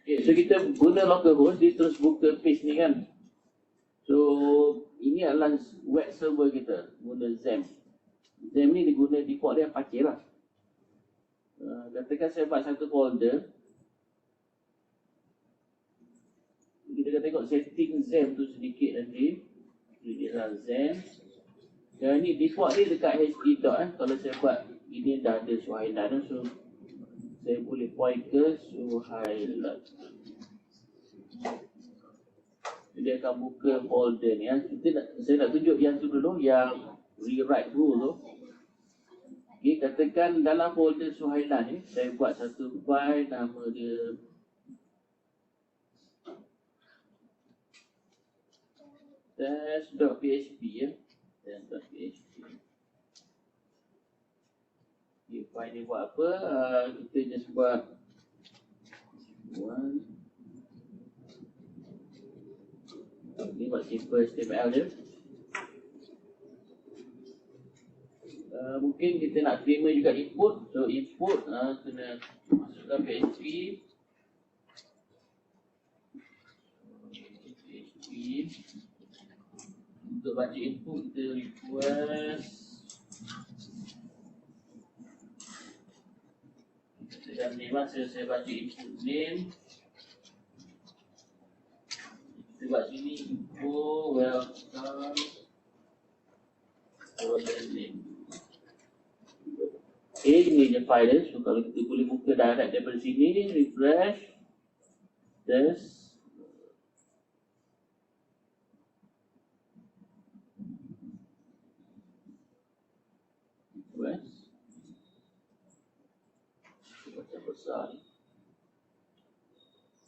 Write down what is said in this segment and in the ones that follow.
Okay, so kita guna localhost, dia terus buka page ni kan. So ini adalah web server kita guna XAMPP. XAMPP ni diguna default dia Apache lah. Katakan saya buat satu folder. Kita akan tengok setting XAMPP tu sedikit nanti. Ini adalah XAMPP. Dan ni default ni dekat hd dot Kalau saya buat ini dah ada Suhailan, so saya boleh point ke Suhailan. Dia akan buka folder ni. Saya nak tunjuk yang tu dulu, yang rewrite rule tu. Okay, katakan dalam folder Suhailan ni, saya buat satu file, nama dia test.php ya. Test.php. Okay, file ni buat apa? Kita just buat one. Ni buat simple HTML je. Mungkin kita nak terima juga input. So input kena masukkan PHP. Untuk baca input kita request. Dan ni masa saya baca input name. Kita buat sini info welcome folder name. Okay, ini je file dia. So kalau kita boleh buka direct daripada sini, refresh, test. Refresh. Baca besar ni.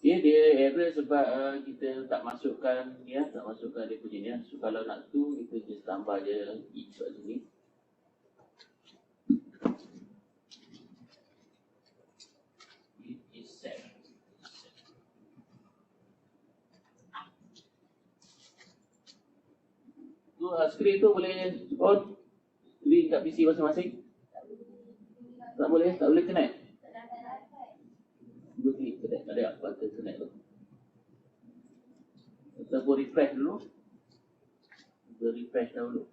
Okay, dia error sebab kita tak masukkan ya, tak masukkan dia punya ni ya. So kalau nak tu, kita just tambah je each kat sini. Screen tu boleh on screen kat PC masing-masing? Tak boleh connect? Cuba klik connect, ada apa connect tu? Kita buat refresh dulu. Kita refresh dahulu.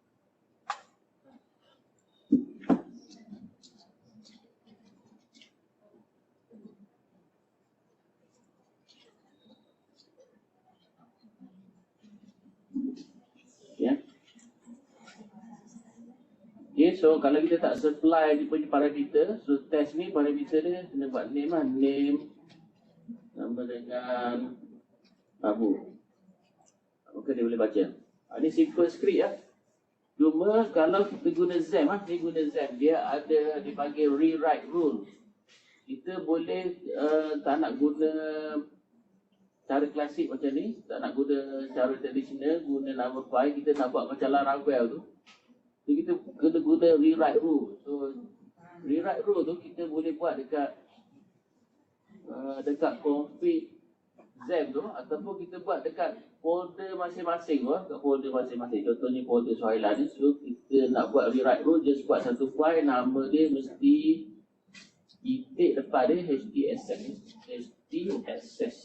Okay, so kalau kita tak supply dia punya parameter, so test ni parameter dia kena buat name lah, name sama dengan Abu. Maka dia boleh baca. Ini simple script lah. Cuma kalau kita guna XAMPP lah, ni guna XAMPP, dia ada dipanggil rewrite rule. Kita boleh tak nak guna cara klasik macam ni, tak nak guna cara tradisional, guna nama file, kita nak buat macam Laravel tu. So, kita kena guna rewrite rule. So rewrite rule tu kita boleh buat dekat config XAMPP tu, ataupun kita buat dekat folder masing-masing tu, kat folder masing-masing. Contohnya folder Suhailan ni. So kita nak buat rewrite rule, just buat satu file, nama dia mesti titik depan dia htss. htss.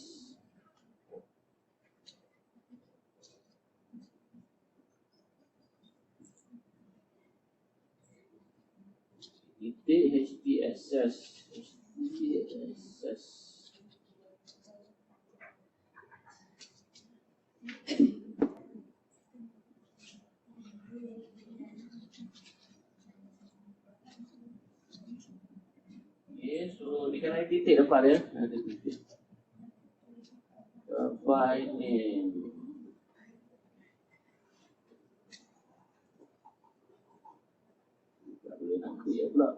Okay, so dia kena ada titik depan dia. Ada titik. File name. Tak boleh nak clear pula.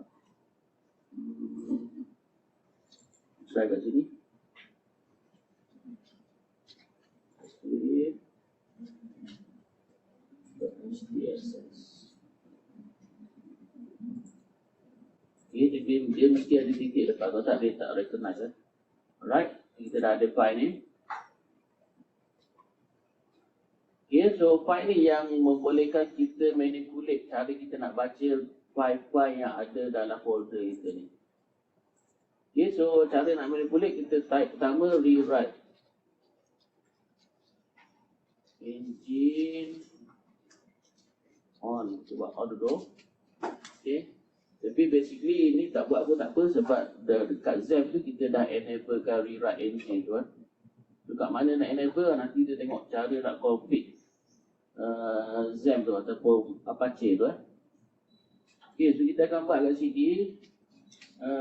Try kat sini. Okay, dia mesti ada titik depan. Kalau tak, dia tak recognize kan. Alright, kita dah ada file ni. Okay, so file ni yang membolehkan kita manipulate cara kita nak baca file-file yang ada dalam folder kita ni. Okay, so cara nak manipulate, kita type pertama rewrite. Engine on, cuba on dulu. Okay, tapi basically ini tak buat pun tak apa, sebab dekat XAMPP tu kita dah enablekan rewrite engine tu kan. Dekat mana nak enable, nanti kita tengok cara nak config XAMPP tu ataupun Apache tu kan. Okay, so kita akan buat kat sini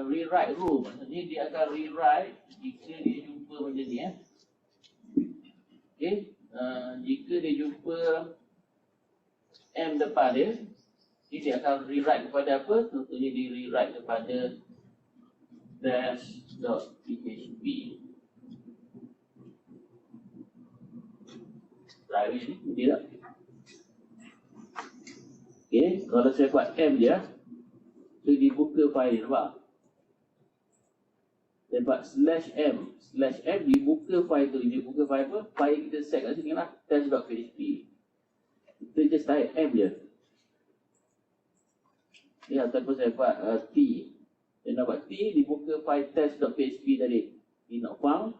rewrite rule. Maksudnya dia akan rewrite jika dia jumpa macam ni Okay, jika dia jumpa M depan dia, dia akan rewrite kepada apa? Contohnya dia rewrite kepada dash.php. Try ni, dia tak? Okay, kalau saya buat M je, so dibuka file ni, nampak? Saya buat /m dibuka file tu. Dibuka file apa? File kita set kat sini lah, test.php. Kita just type M je. Ya, ataupun saya buat T. Saya nak buat T, dibuka file test.php tadi. Ini not found.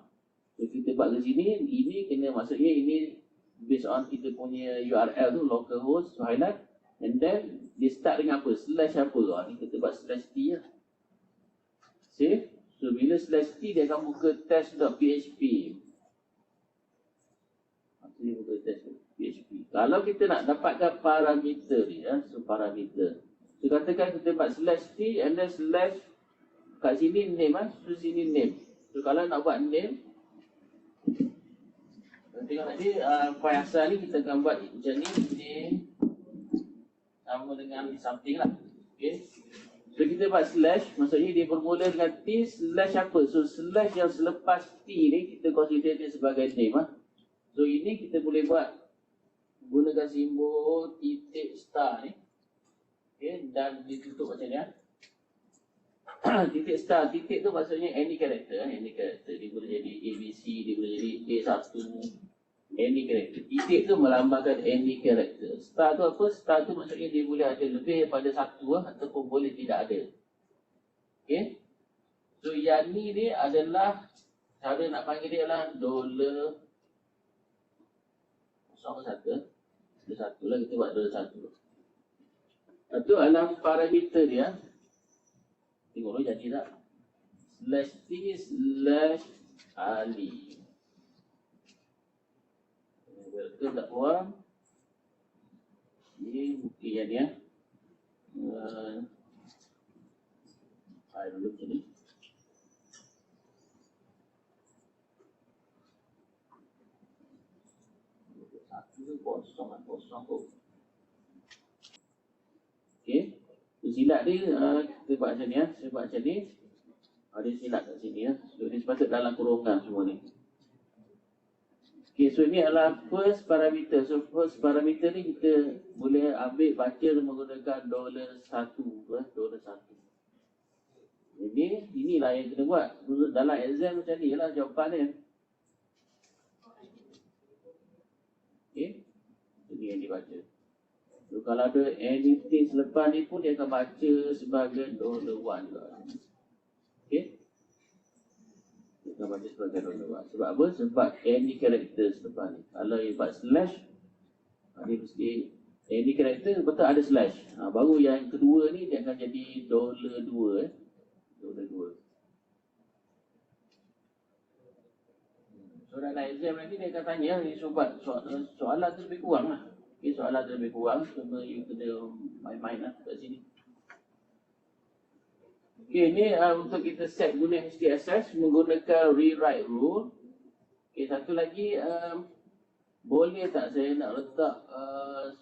So kita buat ke sini, ini kena, maksudnya ini based on kita punya URL tu, localhost, so highlight. And then, dia start dengan apa? Slash apa? Ni kita buat slash T lah. Save. So bila slash T, dia akan buka test.php. Dia buka test.php. Kalau kita nak dapatkan parameter ni, so parameter. So katakan kita buat slash T and then slash kat sini name so sini name. So kalau nak buat name, tengok tadi file asal ni kita akan buat macam ni, name sama dengan something lah. Okay. So kita buat slash, maksudnya dia bermula dengan T slash apa? So slash yang selepas T ni kita consider dia sebagai name So ini kita boleh buat gunakan simbol titik star ni. Okay, dan ditutup macam ni titik star, titik tu maksudnya any character. Dia boleh jadi ABC, dia boleh jadi A1, any character. Titik tu melambangkan any character. Star tu apa? Star tu maksudnya dia boleh ada lebih daripada satu ataupun boleh tidak ada. Okay, so yang ni adalah cara nak panggil dia adalah $1. Satu lah, kita buat $1. Itu adalah parameter dia. Tengok dulu jadi tak? /t /ali. Welcome tak keluar. Ini bukti yang dia. Dulu macam ni. Satu tu kosong kok. Okay, silap dia kita buat macam ni Saya buat macam ni. Ada silap kat sini So dia sepatut dalam kurungan semua ni. Okay, so ini adalah first parameter. So first parameter ni kita boleh ambil baca menggunakan $1 $1. Inilah yang kena buat. Dalam exam macam ni lah jawapan dia. Okay, ini yang dibaca. So, kalau ada anything selepas ni pun dia akan baca sebagai $1 juga. Okay, dia akan baca sebagai $1. Sebab apa? Sebab any character selepas ni. Kalau dia buat slash, dia mesti any character betul ada slash. Baru yang kedua ni dia akan jadi $2. $2. So dalam exam nanti dia akan tanya ni soalan tu lebih kurang lah. Okay, soalan tu lebih kurang, cuma you kena main-main lah kat sini. Okay, ni untuk kita set guna HTSS menggunakan rewrite rule. Okay, satu lagi, boleh tak saya nak letak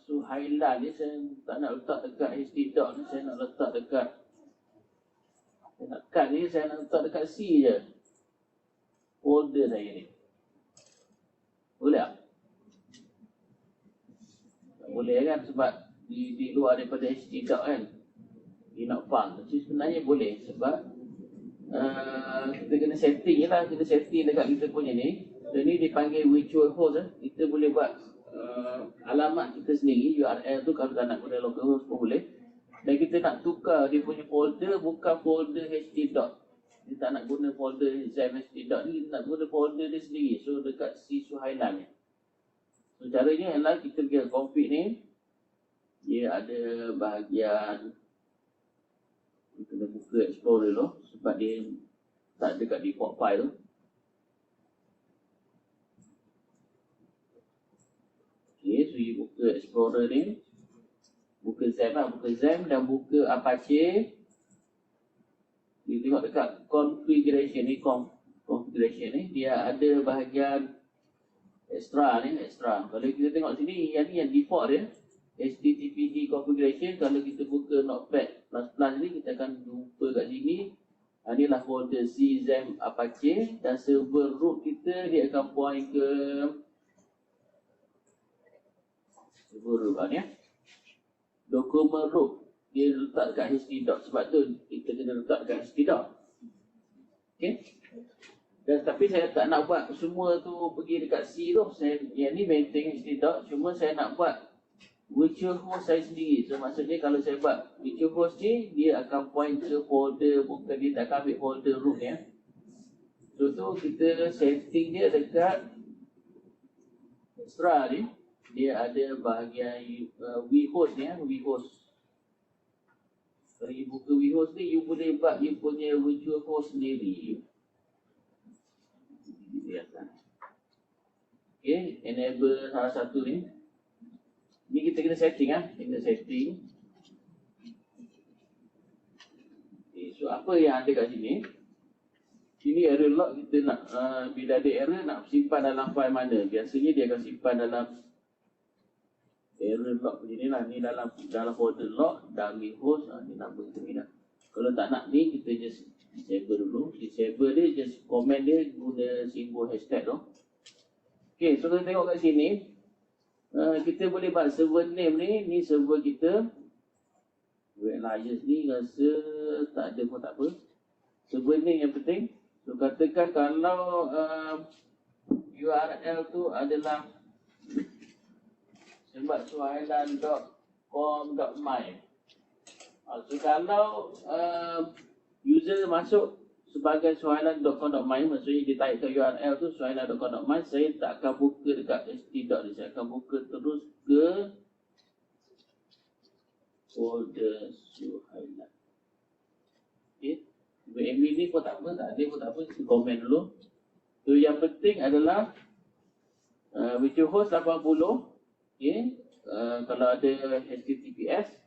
Suhailan ni, saya tak nak letak dekat htdoc ni, saya nak letak dekat, saya nak cut ni, saya nak letak dekat C je folder saya ni. Boleh tak? Tak boleh kan, sebab di luar daripada htdoc kan, dia nak file. Tapi sebenarnya boleh sebab kita kena setting je lah, kita setting dekat kita punya ni. So ni dipanggil virtual host kita boleh buat alamat kita sendiri, URL tu kalau tak nak guna localhost pun boleh. Dan kita nak tukar dia punya folder bukan folder htdoc. Dia tak nak guna folder ZMSD.ni, dia nak guna folder dia sendiri. So dekat C Suhailan ni. So caranya ialah kita pergi config ni. Dia ada bahagian, kita kena buka Explorer dulu sebab dia tak ada kat default file tu. Okay, so you buka Explorer ni. Buka XAMPP lah, buka XAMPP dan buka Apache. You tengok dekat configuration ni, configuration ni, dia ada bahagian extra ni, extra. Kalau kita tengok sini, yang ni yang default dia, HTTPD configuration. Kalau kita buka Notepad++ ni, kita akan jumpa kat sini. Inilah folder C XAMPP Apache dan server root kita dia akan point ke server root ni. Dokumen root dia letak dekat htdoc, sebab tu kita kena letak dekat htdoc. Okay. Dan tapi saya tak nak buat semua tu pergi dekat C tu. Saya yang ni maintain htdoc, cuma saya nak buat virtual host saya sendiri. So maksudnya kalau saya buat virtual host ni, dia akan point ke folder, bukan dia tak akan ambil folder root ni. So tu kita setting dia dekat extra ni. Dia ada bahagian vhost ni, vhost. Kalau you buka vhost ni, you boleh buat you punya virtual host sendiri. Okay, enable salah satu ni. Ni kita kena setting kita setting. Okay, so apa yang ada kat sini? Sini error log kita nak bila ada error nak simpan dalam file mana? Biasanya dia akan simpan dalam error log macam ni lah. Ni dalam folder log dan host. Ni nama kita ni lah. Kalau tak nak ni, kita just disable dulu. Disable dia, just comment dia guna simbol hashtag tu. Okay, so kita tengok kat sini. Kita boleh buat server name ni. Ni server kita. Web Alliance ni rasa tak ada pun tak apa. Server name yang penting. So katakan kalau URL tu adalah sebabsuhailan.com.my. So kalau user masuk sebagai suhailan.com.my, maksudnya dia type ke URL tu suhailan.com.my, saya tak akan buka dekat ht.d, saya akan buka terus ke folder Suhailan. Okay, admin ni pun tak apa, tak ada pun tak apa, kita komen dulu. So yang penting adalah virtual host 80. Okay. Kalau ada HTTPS,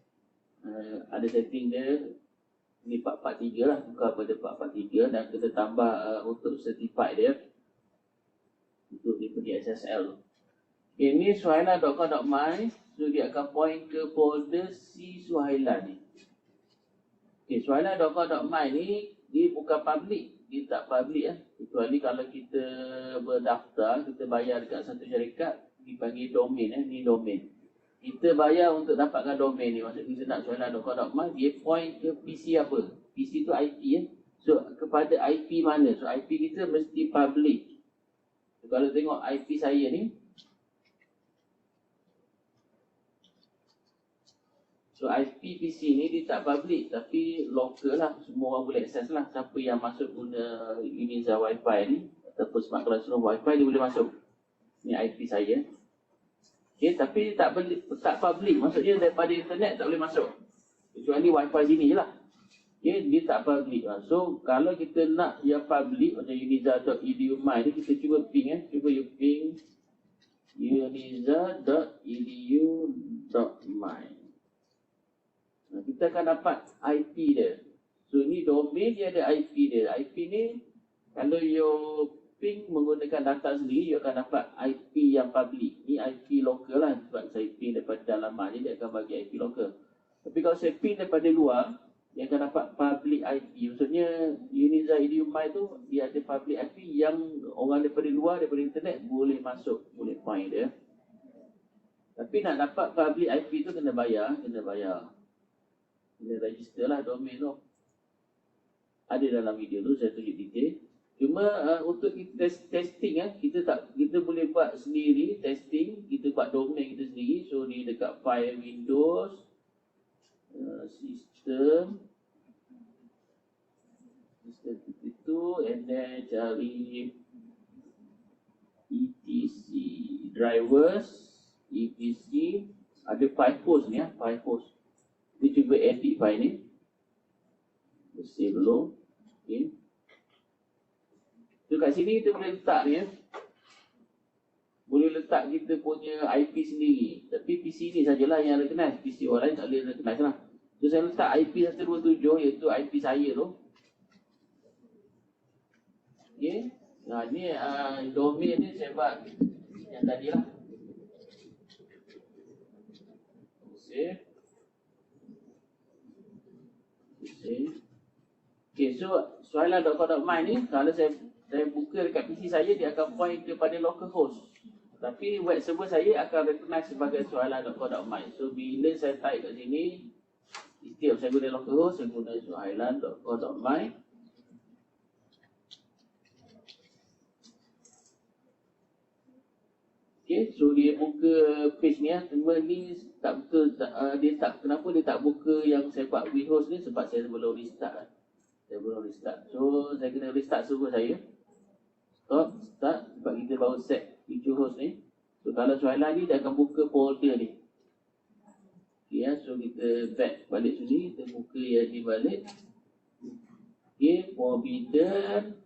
ada setting dia ni 443 lah, buka pada 443 dan kita tambah untuk certified dia untuk dia punya SSL. Okay, ni suhailan.com.my, so dia akan point ke folder C Suhailan ni. Okay, suhailan.com.my ni dia bukan public, dia tak public kecuali kalau kita berdaftar, kita bayar dekat satu syarikat dipanggil domain ni domain. Kita bayar untuk dapatkan domain ni. Maksud kita nak suhailan.com.my, dia point ke PC apa? PC tu IP So kepada IP mana? So IP kita mesti public. So, kalau tengok IP saya ni, so IP PC ni dia tak public tapi local lah, semua orang boleh akses lah. Siapa yang masuk guna Uniza Wi-Fi ni ataupun Smart Classroom Wi-Fi, dia boleh masuk. Ni IP saya. Okay, tapi tak public, maksudnya daripada internet tak boleh masuk. Kecuali Wi-Fi sini je lah. Okay, dia tak public. So kalau kita nak yang public macam uniza.edu.my ni, kita cuba ping cuba you ping uniza.edu.my. Kita akan dapat IP dia. So ni domain dia ada IP dia. IP ni kalau you ping menggunakan data sendiri, you akan dapat IP yang public. Ni IP lokal lah, sebab saya ping daripada dalaman ni, dia akan bagi IP lokal. Tapi kalau saya ping daripada luar, dia akan dapat public IP. Maksudnya uniza.edu.my tu dia ada public IP yang orang daripada luar, daripada internet boleh masuk, boleh find dia. Tapi nak dapat public IP tu kena bayar. Kena register lah domain tu. Ada dalam video tu saya tunjuk detail. Cuma untuk kita testing kita boleh buat sendiri testing, kita buat domain kita sendiri. So ni dekat file Windows, sistem, itu, and then cari etc drivers, etc, ada 5 host ni ya, 5 host. Kita cuba edit file ni, bersih dulu. Okay. So kat sini kita boleh letak ni ya, boleh letak kita punya IP sendiri. Tapi PC ni sajalah yang recognize, PC orang lain tak boleh recognize lah. So saya letak IP 127 iaitu IP saya tu. Okay. Nah ni domain ni saya buat yang tadi lah. Save. Save. Okay, so soalan.com.my ni kalau saya buka dekat PC saya, dia akan point kepada localhost. Tapi web server saya akan recognize sebagai soalan.com.my. So bila saya type kat sini, setiap saya guna localhost, saya guna soalan.com.my. Okay, so dia buka page ni ya. Cuma ni tak betul, kenapa dia tak buka yang saya buat vhost ni, sebab saya belum restart. So saya kena restart server saya. Start, sebab kita baru set vhost ni. So kalau soalan ni dia akan buka folder ni. Okay, ya, so kita back balik sini, kita buka yang ni balik. Okay, forbidden.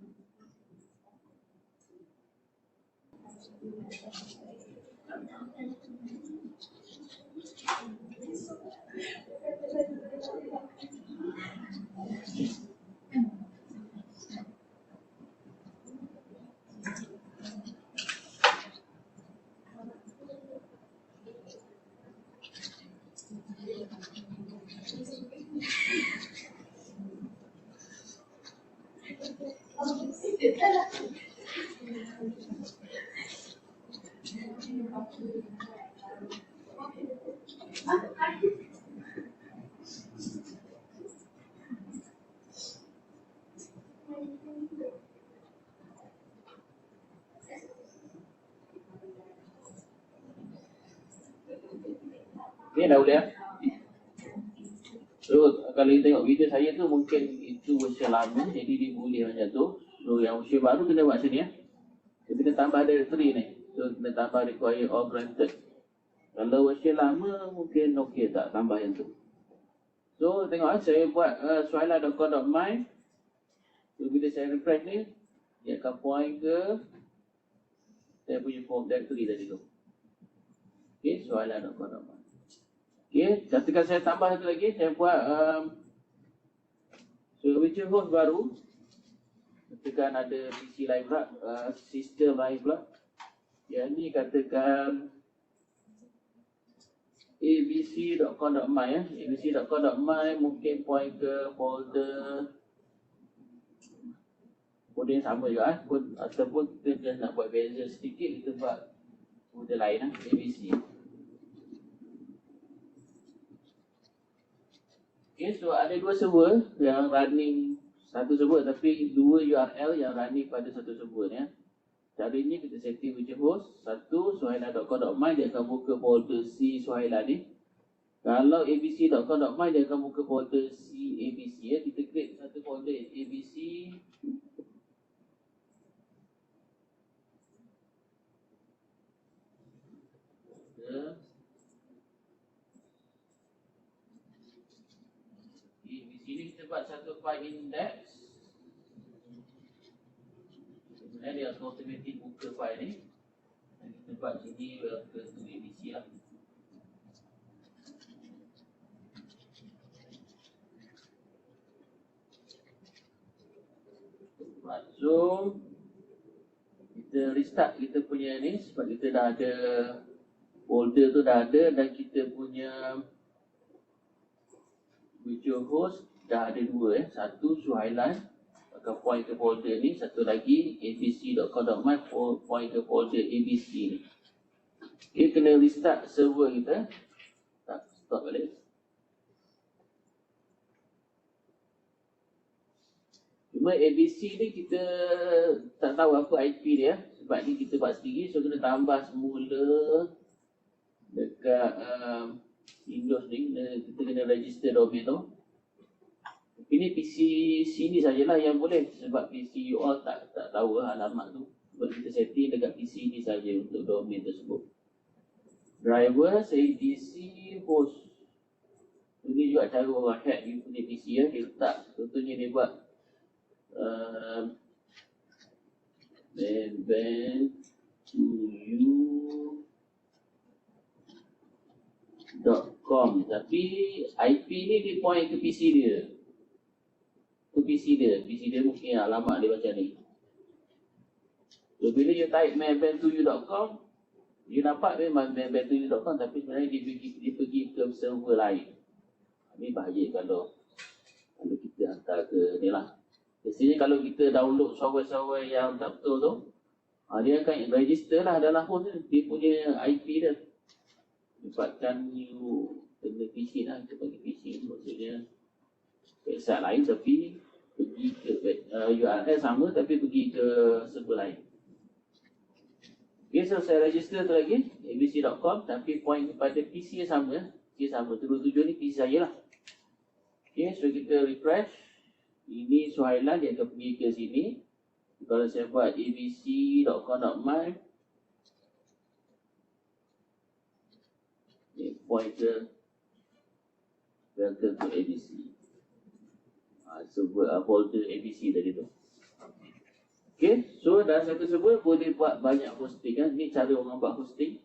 Ni dah boleh ya. So kalau kita tengok video saya tu, mungkin itu version lama, jadi dia boleh macam tu. So yang version baru kena buat sini ya. So kita tambah directory ni. So kita tambah require or granted. Kalau version lama mungkin okey tak tambah yang tu. So tengok saya buat soalan.com.my. So bila saya refresh ni, dia akan point ke saya punya form directory tadi tu. Okay, soalan.com.my. Okay, katakan saya tambah satu lagi, saya buat virtual host baru. Katakan ada PC lain pula, sistem lain pula. Yang ni katakan abc.com.my ya. abc.com.my mungkin point ke folder yang sama juga ataupun kita nak buat beza sedikit, kita buat folder lain lah, abc. Okay, so ada dua server yang running, satu server tapi dua URL yang running pada satu server ya. Caranya kita setting virtual host. Satu, sohaila.com.my, dia akan buka folder C Sohaila ni. Kalau abc.com.my, dia akan buka folder C ABC ya. Kita create satu folder ABC. Ini kita buat satu file index. Sebenarnya dia akan automatic buka file ni. Dan kita buat sini welcome to ABC lah. So kita restart kita punya ni, sebab kita dah ada folder tu dah ada, dan kita punya virtual host dah ada dua satu Suhailan akan point ke folder ni, satu lagi abc.com.my point ke folder ABC ni. Okay, kena restart server kita. Stop balik. Cuma ABC ni kita tak tahu apa IP dia, sebab ni kita buat sendiri, so kena tambah semula dekat Windows ni, kita kena register domain tu. Ini PC sini sajalah yang boleh, sebab PC you all tak tahu alamat tu. Sebab kita setting dekat PC ni saja untuk domain tersebut. Drivers, ADC, host. Ini juga cara orang hack you punya PC ya. Dia letak, contohnya dia buat band to you.com, tapi IP ni dia point ke PC dia. Ke PC dia mungkin alamat dia macam ni. So bila you type mailband2you.com, you nampak memang mailband2you.com, tapi sebenarnya dia pergi ke server lain. Ini bahaya kalau kita hantar ke ni lah. Biasanya kalau kita download software-software yang tak betul tu, dia akan register lah dalam host dia punya IP dia. Sebabkan you kena phishing lah, kita panggil phishing, maksudnya website lain tapi pergi ke URL sama tapi pergi ke server lain. Okay, so saya register tu lagi abc.com, tapi point kepada PC yang sama. Terus tujuan ni PC saya lah. Okay, so kita refresh. Ini Suhailan, dia akan pergi ke sini. Kalau saya buat abc.com.my, point ke welcome to ABC. Folder ABC tadi tu. Okay, so dalam satu server boleh buat banyak hosting kan. Ini cara orang buat hosting.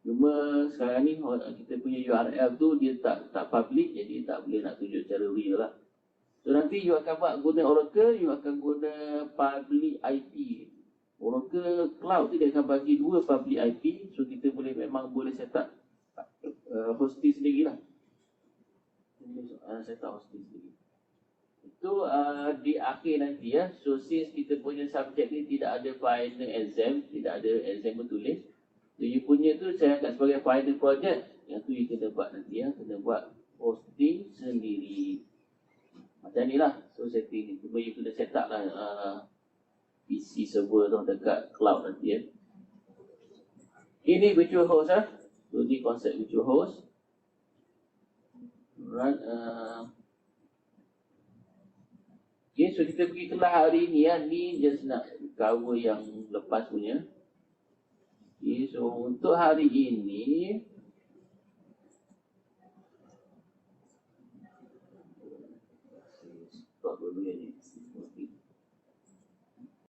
Cuma sekarang ni kita punya URL tu dia tak public, jadi tak boleh nak tunjuk cara real lah. So nanti you akan buat guna Oracle, you akan guna public IP. Oracle Cloud tu dia akan bagi dua public IP, so kita memang boleh set up hosting sendiri lah. Set up hosting sendiri. Itu di akhir nanti ya. So since kita punya subjek ni tidak ada final exam, tidak ada exam bertulis, so you punya tu saya anggap sebagai final project. Yang tu you kena buat nanti ya, kena buat hosting sendiri. Macam ni lah. So setting ni, cuma you kena set up lah PC server tu dekat cloud nanti ya. Ini virtual host lah. So ni konsep virtual host. Right. Okay, so kita pergi kelas hari ni ya. Ni just nak cover yang lepas punya. Okay, so untuk hari ini stop dulu ni.